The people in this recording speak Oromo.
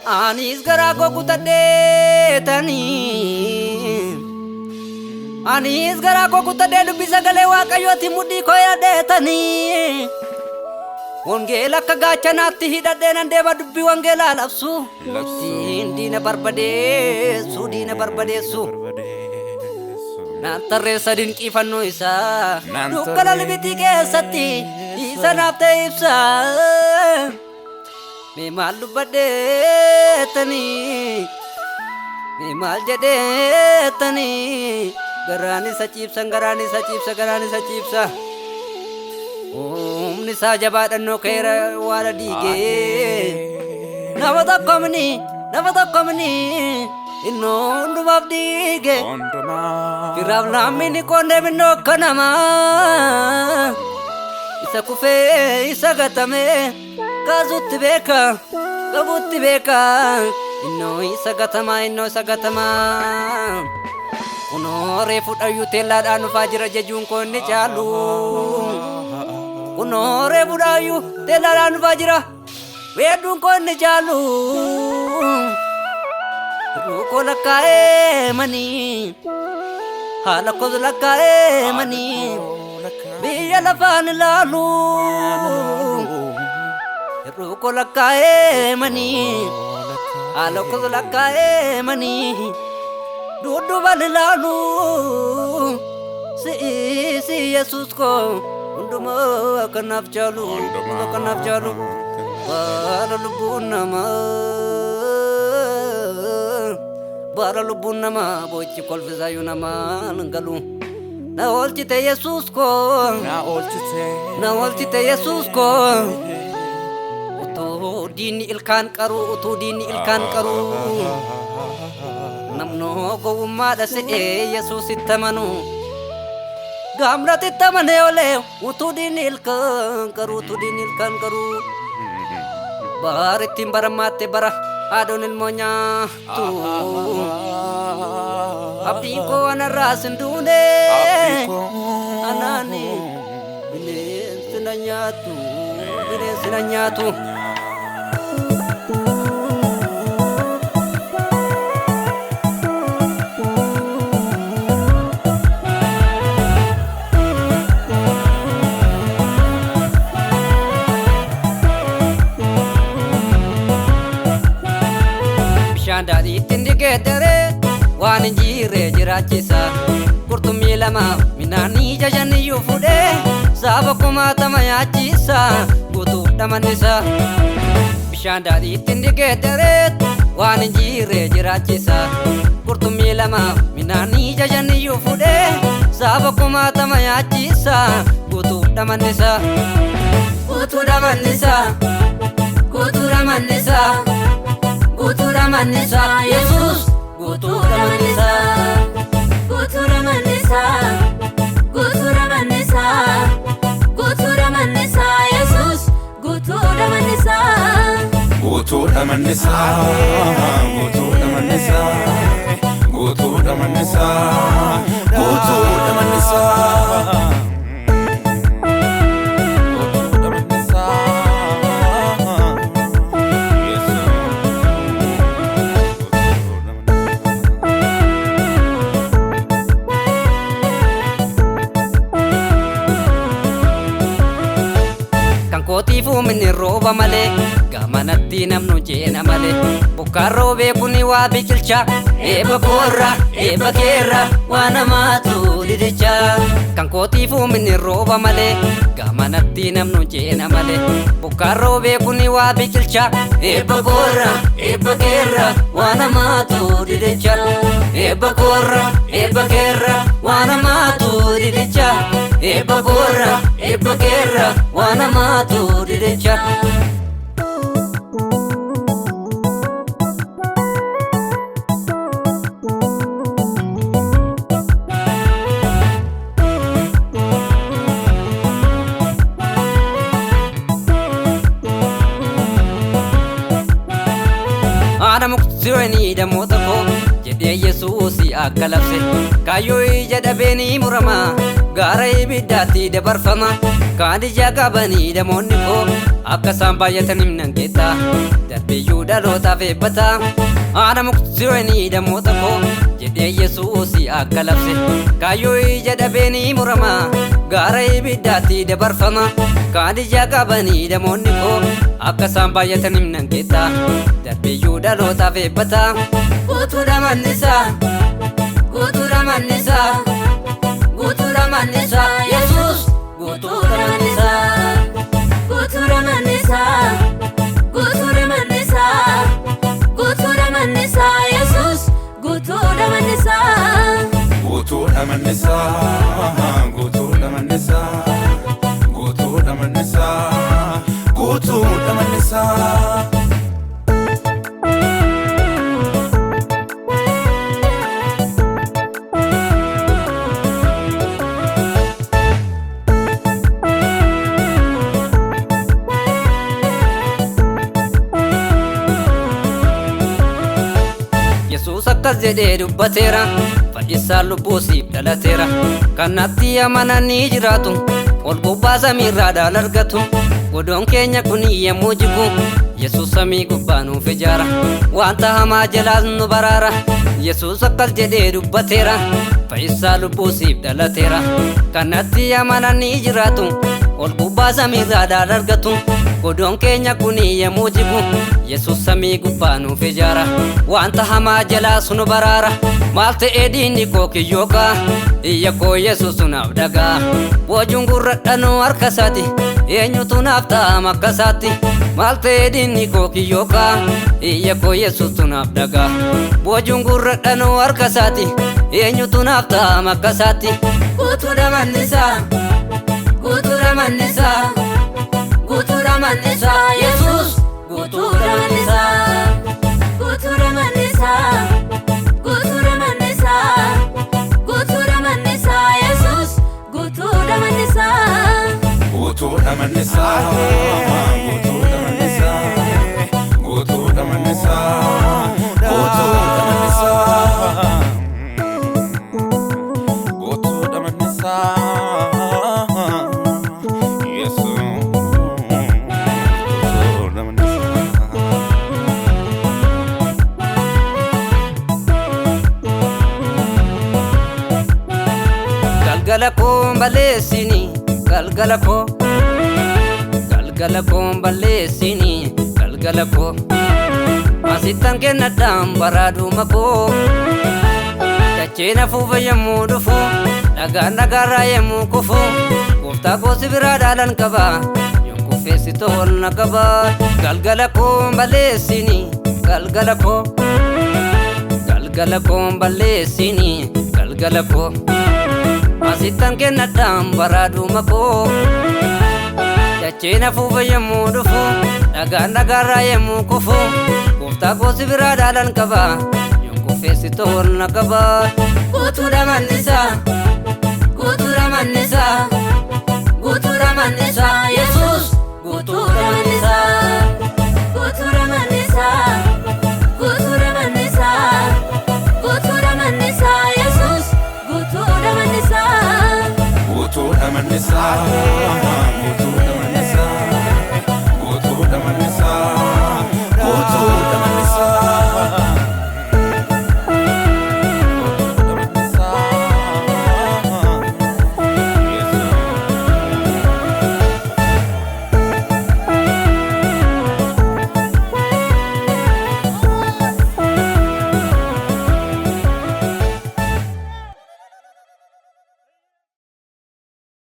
Anis garaa koo kutadheetanii Anis garaa koo kutadhee dubbii sagalee Waaqayyooti mudhii koo yaaddeetanii Wangeela akka gaachanaatti hidhadhee nan deema dubbii wangeelaa labsu diina barbadeessu naan tarreessa dinqifannoo isaa dukkana libitii keessatti isa naaf ta'e ibsa mee maal dubbadheetanii mee maal jedheetanii garaan isa ciibsa humni isaa jabaadhannoo keera waan diigee nama tokkomni innoo hundumaaf diige firaaf lammini qoonnee minnoo akka namaa isa kufee isa gatame kaasutti beeka qabutti beeka innoo isa gatamaa kunoo reefu dhayyuu teellaadhaan dhufaa jira jechuun koo inni caalu kunoo reefu dhayyuu teellaadhaan dhufaa jira weedduun koo inni caalu ruukoo lakkaa'ee manii haala koos lakkaa'ee manii biyya lafaan ilaalu ruukoo lakkaa'ee manii haala koos lakkaa'ee manii duudhuban ilaalu si Yesuus koo hundumaa akkanaaf jaalu bara lubbuun namaa bochi kolfisaayuu namaa galu na oolchite Yesuus koo utuu diinni ilkaan qaru namnoo gowwummaadha se'ee Yesuus ittamanu gaamnatti ittamane olee utuu diinni ilkaan qaru barittiin baramaatte bara adoon ilmoo nyaattu abdiin koo anarraas hin duune anaani bineensi na nyaatu Daadhiitti ndigeeddere waan hin jirre jiraachisa qurxummii lama minaanii jajaniyyuu fudhee saaba kumaatama nyaachisa guutuudha mannisa bishaan daadhiitti ndigeeddere waan hin jirre jiraachisa qurxummii lama minaanii jajaniyyuu fudhee saaba kumaatama nyaachisa guutuudha mannisa Guutuudha mannisa Yesuus guutuudha mannisa Yesuus guutuudha mannisa Kootiifuu minni rooba malee gamanatti namnu jeena malee bukkaan roobee kuni waa biqilcha eebba keerra waa namaatu didicha kan kootiifuu minni rooba malee gamanatti namnu jeena malee bukkaan roobee kuni waa biqilcha eebba keerra waa namaatu didicha eebba keerra waa namaatu didicha eebba keerra waa namaatu didicha Ana muktirani da mota ko jedhee Yesuus akka labse kaayyoo ija dhabeenii murama gaara ibiddaatti dabarfama kaan ija qabanii namoonni koo akkasaan baay'atan himnan keetta darbiyyuu dhalootaaf eebbata haadha muktiroonii damoota koo jedhee Yesuusi akka labse kaayyoo ija dhabeenii murama gaara ibiddaatti dabarfama kaadija qabanii damoonni koo akkasaan baay'atan himnan keetta darbiyyuu dhalootaaf eebbata guutuudha mannisaa guutuudha mannisaa guutuudha mannisaa Yesuus guutuudha mannisaa guutuudha mannisaa guutuudha mannisaa guutuudha mannisaa Yesuus guutuudha mannisaa guutuudha mannisaa guutuudha mannisaa guutuudha mannisaa guutuudha mannisaa Yesuus akkas jedhee dubbateera fayyisaan lubbuu siif dhalateera kanatti amananii jiraatu ol gubbaa samiirraa dhaala argatu godoon keenya kun yemmuu jigu Yesuus samii gubbaa nuuf ijaara wanta hamaa jalaas nu baraara Yesuus akkas jedhee dubbateera fayyisaan lubbuu siif dhalateera kanatti amananii jiraatu ol gubbaa samiirraa dhaala argatu godoon keenya kun yemmuu jigu Yesuus samii gubbaa nuuf ijaara wanta hamaa jalaas nu baraara maal ta'ee diinni koo kiyyookaa iyya koo Yesuus naaf dhagaa boojuun gurradhanuu harka isaati eenyutu naaf ta'ama akka isaatti maal ta'ee diinni koo kiyyookaa iyya koo Yesuus naaf dhagaa boojuun gurradhanuu harka isaati eenyutu naaf ta'ama akka isaatti guutuudha mannisaa guutuudha mannisaa guutuudha mannisaa Yesuus guutuudha mannisaa guutuudha mannisaa guutuudha mannisaa guutuudha mannisaa Yesuus guutuudha mannisaa guutuudha mannisaa guutuudha mannisaa guutuudha mannisaa guutuudha mannisaa guutuudha mannisaa galgala koo balleessini galgala koo balleessini galgala koo asittan kennadhaan baraaduma koo dacheen hafuufa yemmuu dhufu dhagaan dhagaarraa yemmuu kufu gooftaa koo si biraa dhaalan qaba yoon kuffeessi to'ol na qaba galgala koo balleessini galgala koo balleessini galgala koo asittan kennadhaan baraaduma koo dacheen hafuufa yemmuu dhufu dhagaan dhagaarraa yemmuu kufu gooftaa koo si biraa dhaalan qaba yoon kuffeessi to'ol na qaba guutuudha mannisaa guutuudha mannisaa guutuudha mannisaa Yesuus guutuudha mannisaa